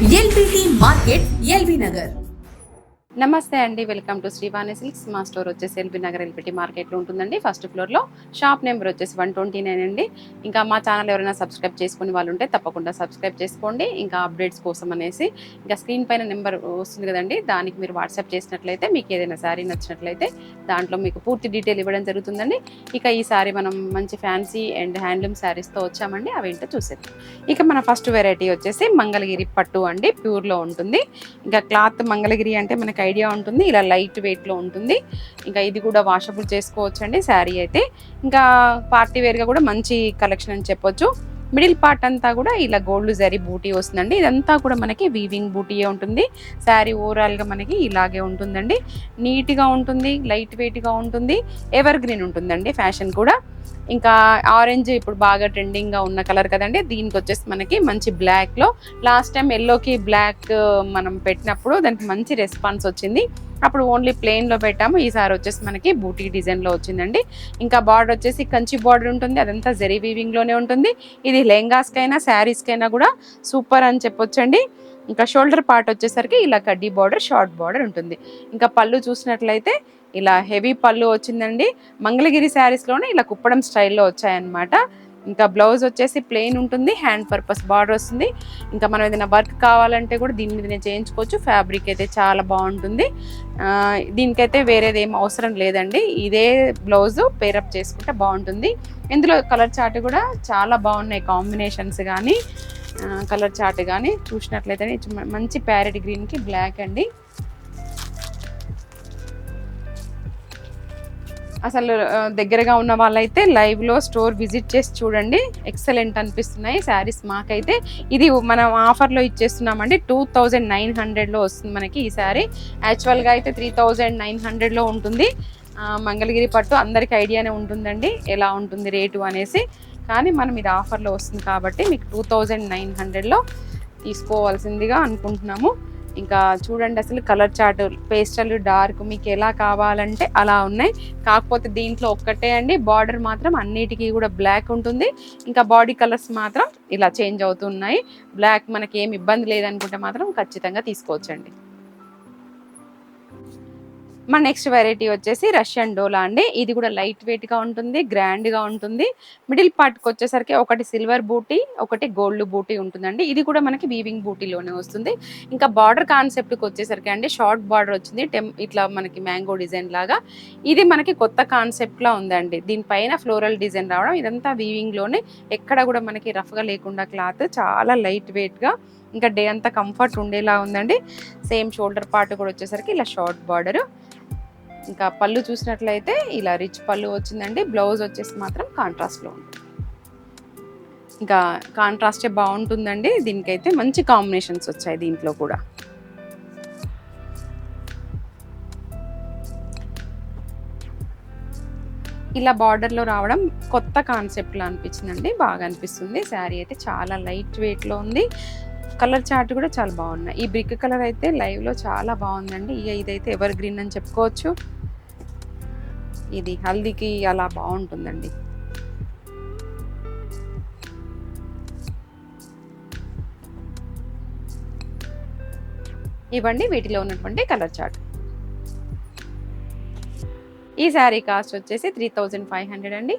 LBT market, LB Nagar. నమస్తే అండి, welcome to Srivani silks. మా స్టోర్ వచ్చేసి ఎల్బీ నగర్ ఎల్బిటి మార్కెట్లో ఉంటుందండి. ఫస్ట్ ఫ్లోర్లో. షాప్ నెంబర్ వచ్చేసి 129 అండి. ఇంకా మా ఛానల్ ఎవరైనా సబ్స్క్రైబ్ చేసుకునే వాళ్ళు ఉంటే తప్పకుండా సబ్స్క్రైబ్ చేసుకోండి. ఇంకా అప్డేట్స్ కోసం అనేసి ఇంకా స్క్రీన్ పైన నెంబర్ వస్తుంది కదండి, దానికి మీరు వాట్సాప్ చేసినట్లయితే మీకు ఏదైనా శారీ నచ్చినట్లయితే దాంట్లో మీకు పూర్తి డీటెయిల్ ఇవ్వడం జరుగుతుందండి. ఇక ఈ సారీ మనం మంచి ఫ్యాన్సీ అండ్ హ్యాండ్లూమ్ శారీస్తో వచ్చామండి, అవేంటో చూసేది. ఇక మన ఫస్ట్ వెరైటీ వచ్చేసి మంగళగిరి పట్టు అండి, ప్యూర్లో ఉంటుంది. ఇంకా క్లాత్ మంగళగిరి అంటే మనకి ఐడియా ఉంటుంది, ఇలా లైట్ వెయిట్లో ఉంటుంది. ఇంకా ఇది కూడా వాషబుల్ చేసుకోవచ్చు అండి శారీ అయితే. ఇంకా పార్టీ వేర్గా కూడా మంచి కలెక్షన్ అని చెప్పొచ్చు. మిడిల్ పార్ట్ అంతా కూడా ఇలా గోల్డ్ జరీ బూటీ వస్తుందండి. ఇదంతా కూడా మనకి వీవింగ్ బూటీయే ఉంటుంది. శారీ ఓవరాల్గా మనకి ఇలాగే ఉంటుందండి. నీట్గా ఉంటుంది, లైట్ వెయిట్గా ఉంటుంది, ఎవర్ గ్రీన్ ఉంటుందండి ఫ్యాషన్ కూడా. ఇంకా ఆరెంజ్ ఇప్పుడు బాగా ట్రెండింగ్గా ఉన్న కలర్ కదండి, దీనికి వచ్చేసి మనకి మంచి బ్లాక్లో, లాస్ట్ టైం ఎల్లోకి బ్లాక్ మనం పెట్టినప్పుడు దానికి మంచి రెస్పాన్స్ వచ్చింది. అప్పుడు ఓన్లీ ప్లెయిన్లో పెట్టాము, ఈసారి వచ్చేసి మనకి బూటీ డిజైన్లో వచ్చిందండి. ఇంకా బార్డర్ వచ్చేసి కంచి బార్డర్ ఉంటుంది, అదంతా జరీ వీవింగ్లోనే ఉంటుంది. ఇది లెహంగాస్కైనా శారీస్కైనా కూడా సూపర్ అని చెప్పొచ్చండి. ఇంకా షోల్డర్ పార్ట్ వచ్చేసరికి ఇలా కడ్డీ బార్డర్, షార్ట్ బార్డర్ ఉంటుంది. ఇంకా పళ్ళు చూసినట్లయితే ఇలా హెవీ పళ్ళు వచ్చిందండి. మంగళగిరి శారీస్లోనే ఇలా కుప్పడం స్టైల్లో వచ్చాయన్నమాట. ఇంకా బ్లౌజ్ వచ్చేసి ప్లెయిన్ ఉంటుంది, హ్యాండ్ పర్పస్ బార్డర్ వస్తుంది. ఇంకా మనం ఏదైనా వర్క్ కావాలంటే కూడా దీని మీదనే చేయించుకోవచ్చు. ఫ్యాబ్రిక్ అయితే చాలా బాగుంటుంది. దీనికైతే వేరేది ఏం అవసరం లేదండి, ఇదే బ్లౌజు పేరప్ చేసుకుంటే బాగుంటుంది. ఇందులో కలర్ చార్ట్ కూడా చాలా బాగున్నాయి, కాంబినేషన్స్ కానీ కలర్ చార్ట్ కానీ చూసినట్లయితే మంచి ప్యారెట్ గ్రీన్కి బ్లాక్ అండి. అసలు దగ్గరగా ఉన్న వాళ్ళైతే లైవ్లో స్టోర్ విజిట్ చేసి చూడండి, ఎక్సలెంట్ అనిపిస్తున్నాయి శారీస్ మాకైతే. ఇది మనం ఆఫర్లో ఇచ్చేస్తున్నామండి, 2900లో వస్తుంది మనకి ఈ శారీ. యాక్చువల్గా అయితే 3900లో ఉంటుంది. మంగళగిరి పట్టు అందరికీ ఐడియానే ఉంటుందండి ఎలా ఉంటుంది రేటు అనేసి, కానీ మనం ఇది ఆఫర్లో వస్తుంది కాబట్టి మీకు 2900లో తీసుకోవాల్సిందిగా అనుకుంటున్నాము. ఇంకా చూడండి అసలు కలర్ చార్ట్, పేస్టల్, డార్క్ మీకు ఎలా కావాలంటే అలా ఉన్నాయి. కాకపోతే దీంట్లో ఒక్కటే అండి, బార్డర్ మాత్రం అన్నిటికీ కూడా బ్లాక్ ఉంటుంది. ఇంకా బాడీ కలర్స్ మాత్రం ఇలా చేంజ్ అవుతున్నాయి. బ్లాక్ మనకి ఏమి ఇబ్బంది లేదనుకుంటే మాత్రం ఖచ్చితంగా తీసుకోవచ్చండి. మా నెక్స్ట్ వెరైటీ వచ్చేసి రష్యన్ డోలా అండి. ఇది కూడా లైట్ వెయిట్గా ఉంటుంది, గ్రాండ్గా ఉంటుంది. మిడిల్ పార్ట్కి వచ్చేసరికి ఒకటి సిల్వర్ బూటీ, ఒకటి గోల్డ్ బూటీ ఉంటుందండి. ఇది కూడా మనకి వీవింగ్ బూటీలోనే వస్తుంది. ఇంకా బార్డర్ కాన్సెప్ట్కి వచ్చేసరికి అండి షార్ట్ బార్డర్ వచ్చింది, ఇట్లా మనకి మ్యాంగో డిజైన్ లాగా. ఇది మనకి కొత్త కాన్సెప్ట్లా ఉందండి. దీనిపైన ఫ్లోరల్ డిజైన్ రావడం, ఇదంతా వీవింగ్లోనే, ఎక్కడ కూడా మనకి రఫ్గా లేకుండా క్లాత్ చాలా లైట్ వెయిట్గా, ఇంకా డే అంతా కంఫర్ట్ ఉండేలా ఉందండి. సేమ్ షోల్డర్ పార్ట్ కూడా వచ్చేసరికి ఇలా షార్ట్ బార్డర్. ఇంకా పళ్ళు చూసినట్లయితే ఇలా రిచ్ పళ్ళు వచ్చిందండి. బ్లౌజ్ వచ్చేసి మాత్రం కాంట్రాస్ట్లో ఉంది. ఇంకా కాంట్రాస్టే బాగుంటుందండి. దీనికైతే మంచి కాంబినేషన్స్ వచ్చాయి దీంట్లో కూడా. ఇలా బార్డర్లో రావడం కొత్త కాన్సెప్ట్లో అనిపించిందండి, బాగా అనిపిస్తుంది. శారీ అయితే చాలా లైట్ వెయిట్లో ఉంది. కలర్ చార్ట్ కూడా చాలా బాగున్నాయి. ఈ బ్రిక్ కలర్ అయితే లైవ్లో చాలా బాగుందండి. ఇదైతే ఎవర్ గ్రీన్ అని చెప్పుకోవచ్చు. ఇది హల్దీకి అలా బాగుంటుందండి. ఇవ్వండి వీటిలో ఉన్నటువంటి కలర్ చార్ట్. ఈ శారీ కాస్ట్ వచ్చేసి 3500 అండి.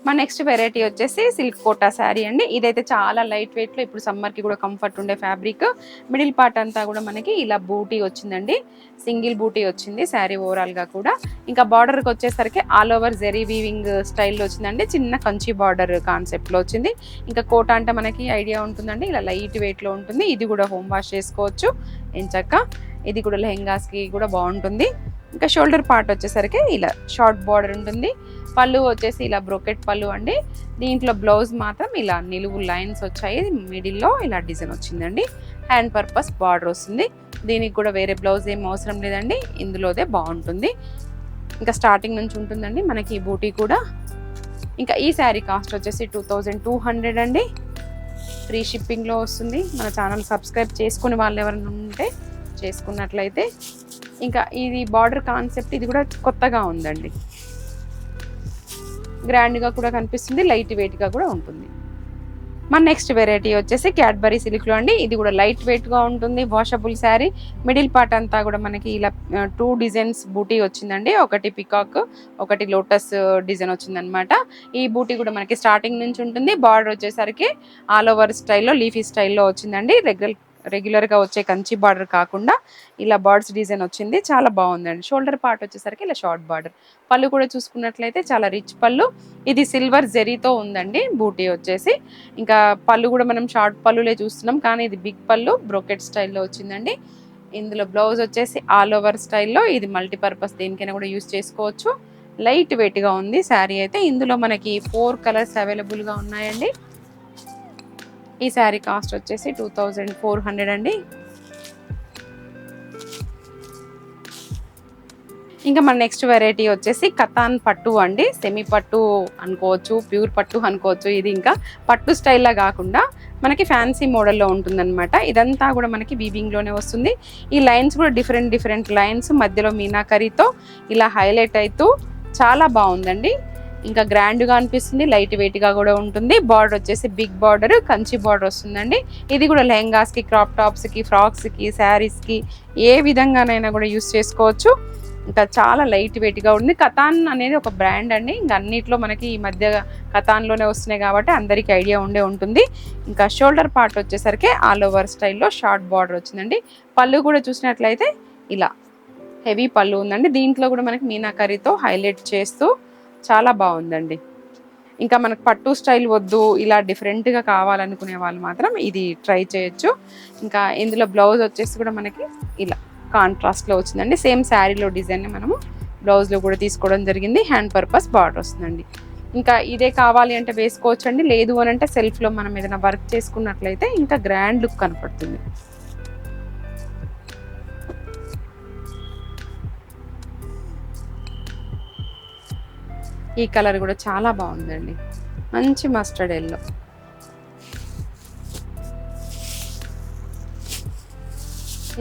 మా నెక్స్ట్ వెరైటీ వచ్చేసి సిల్క్ కోటా శారీ అండి. ఇదైతే చాలా లైట్ వెయిట్లో, ఇప్పుడు సమ్మర్కి కూడా కంఫర్ట్ ఉండే ఫ్యాబ్రిక్. మిడిల్ పార్ట్ అంతా కూడా మనకి ఇలా బూటీ వచ్చిందండి, సింగిల్ బూటీ వచ్చింది శారీ ఓవరాల్గా కూడా. ఇంకా బార్డర్కి వచ్చేసరికి ఆల్ ఓవర్ జెరీ వీవింగ్ స్టైల్లో వచ్చిందండి, చిన్న కంచి బార్డర్ కాన్సెప్ట్లో వచ్చింది. ఇంకా కోటా అంటే మనకి ఐడియా ఉంటుందండి, ఇలా లైట్ వెయిట్లో ఉంటుంది. ఇది కూడా హోమ్ వాష్ చేసుకోవచ్చు ఎంచక్క. ఇది కూడా లెహెంగాస్కి కూడా బాగుంటుంది. ఇంకా షోల్డర్ పార్ట్ వచ్చేసరికి ఇలా షార్ట్ బార్డర్ ఉంటుంది. పళ్ళు వచ్చేసి ఇలా బ్రోకెట్ పళ్ళు అండి. దీంట్లో బ్లౌజ్ మాత్రం ఇలా నిలువు లైన్స్ వచ్చాయి, మిడిల్లో ఇలా డిజైన్ వచ్చిందండి. హ్యాండ్ పర్పస్ బార్డర్ వస్తుంది. దీనికి కూడా వేరే బ్లౌజ్ ఏం అవసరం లేదండి, ఇందులోదే బాగుంటుంది. ఇంకా స్టార్టింగ్ నుంచి ఉంటుందండి మనకి ఈ బూటీ కూడా. ఇంకా ఈ శారీ కాస్ట్ వచ్చేసి 2200 అండి. ఫ్రీ షిప్పింగ్లో వస్తుంది. మన ఛానల్ సబ్స్క్రైబ్ చేసుకుని వాళ్ళు ఎవరైనా ఉంటే చేసుకున్నట్లయితే. ఇంకా ఇది బార్డర్ కాన్సెప్ట్, ఇది కూడా కొత్తగా ఉందండి, గ్రాండ్గా కూడా కనిపిస్తుంది, లైట్ వెయిట్గా కూడా ఉంటుంది. మన నెక్స్ట్ వెరైటీ వచ్చేసి క్యాడ్బరీ సిల్క్లో అండి. ఇది కూడా లైట్ వెయిట్గా ఉంటుంది, వాషబుల్ శారీ. మిడిల్ పార్ట్ అంతా కూడా మనకి ఇలా 2 డిజైన్స్ బూటీ వచ్చిందండి. ఒకటి పికాక్, ఒకటి లోటస్ డిజైన్ వచ్చిందనమాట. ఈ బూటీ కూడా మనకి స్టార్టింగ్ నుంచి ఉంటుంది. బార్డర్ వచ్చేసరికి ఆల్ ఓవర్ స్టైల్లో లీఫీ స్టైల్లో వచ్చిందండి. రెగ్యులర్గా వచ్చే కంచి బార్డర్ కాకుండా ఇలా బర్డ్స్ డిజైన్ వచ్చింది, చాలా బాగుందండి. షోల్డర్ పార్ట్ వచ్చేసరికి ఇలా షార్ట్ బార్డర్. పళ్ళు కూడా చూసుకున్నట్లయితే చాలా రిచ్ పళ్ళు. ఇది సిల్వర్ జెరీతో ఉందండి బూటీ వచ్చేసి. ఇంకా పళ్ళు కూడా మనం షార్ట్ పళ్ళులే చూస్తున్నాం, కానీ ఇది బిగ్ పళ్ళు బ్రోకెట్ స్టైల్లో వచ్చిందండి. ఇందులో బ్లౌజ్ వచ్చేసి ఆల్ ఓవర్ స్టైల్లో. ఇది మల్టీపర్పస్ దేనికైనా కూడా యూజ్ చేసుకోవచ్చు. లైట్ వెయిట్గా ఉంది శారీ అయితే. ఇందులో మనకి 4 కలర్స్ అవైలబుల్గా ఉన్నాయండి. ఈ శారీ కాస్ట్ వచ్చేసి 2400 అండి. ఇంకా మన నెక్స్ట్ వెరైటీ వచ్చేసి కతాన్ పట్టు అండి. సెమీ పట్టు అనుకోవచ్చు, ప్యూర్ పట్టు అనుకోవచ్చు. ఇది ఇంకా పట్టు స్టైల్లా కాకుండా మనకి ఫ్యాన్సీ మోడల్లో ఉంటుందన్నమాట. ఇదంతా కూడా మనకి వీవింగ్లోనే వస్తుంది. ఈ లైన్స్ కూడా డిఫరెంట్ లైన్స్ మధ్యలో మీనాకరీతో ఇలా హైలైట్ అవుతూ చాలా బాగుందండి. ఇంకా గ్రాండ్గా అనిపిస్తుంది, లైట్ వెయిట్గా కూడా ఉంటుంది. బార్డర్ వచ్చేసి బిగ్ బార్డర్, కంచి బార్డర్ వస్తుందండి. ఇది కూడా లెహంగాస్కి, క్రాప్ టాప్స్కి, ఫ్రాక్స్కి, శారీస్కి ఏ విధంగానైనా కూడా యూస్ చేసుకోవచ్చు. ఇంకా చాలా లైట్ వెయిట్గా ఉంది. కతాన్ అనేది ఒక బ్రాండ్ అండి. ఇంకా అన్నిట్లో మనకి ఈ మధ్య కతాన్లోనే వస్తున్నాయి కాబట్టి అందరికీ ఐడియా ఉంటుంది. ఇంకా షోల్డర్ పార్ట్ వచ్చేసరికి ఆల్ ఓవర్ స్టైల్లో షార్ట్ బార్డర్ వచ్చిందండి. పళ్ళు కూడా చూసినట్లయితే ఇలా హెవీ పళ్ళు ఉందండి. దీంట్లో కూడా మనకి మీనాకరీతో హైలైట్ చేస్తూ చాలా బాగుందండి. ఇంకా మనకు పట్టు స్టైల్ వద్దు, ఇలా డిఫరెంట్గా కావాలనుకునే వాళ్ళు మాత్రం ఇది ట్రై చేయొచ్చు. ఇంకా ఇందులో బ్లౌజ్ వచ్చేసి కూడా మనకి ఇలా కాంట్రాస్ట్లో వచ్చిందండి. సేమ్ శారీలో డిజైన్ని మనము బ్లౌజ్లో కూడా తీసుకోవడం జరిగింది. హ్యాండ్ పర్పస్ బార్డర్ వస్తుందండి. ఇంకా ఇదే కావాలి అంటే వేసుకోవచ్చు అండి. లేదు అని అంటే సెల్ఫ్లో మనం ఏదైనా వర్క్ చేసుకున్నట్లయితే ఇంకా గ్రాండ్ లుక్ కనపడుతుంది. ఈ కలర్ కూడా చాలా బాగుందండి, మంచి మస్టర్డ్ ఎల్లో.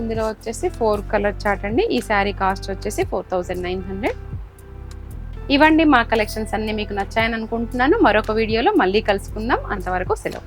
ఇందులో వచ్చేసి 4 కలర్ చార్ట్ అండి. ఈ శారీ కాస్ట్ వచ్చేసి 4900. ఇవండి మా కలెక్షన్స్ అన్నీ మీకు నచ్చాయని అనుకుంటున్నాను. మరొక వీడియోలో మళ్ళీ కలుసుకుందాం. అంతవరకు సెలవు.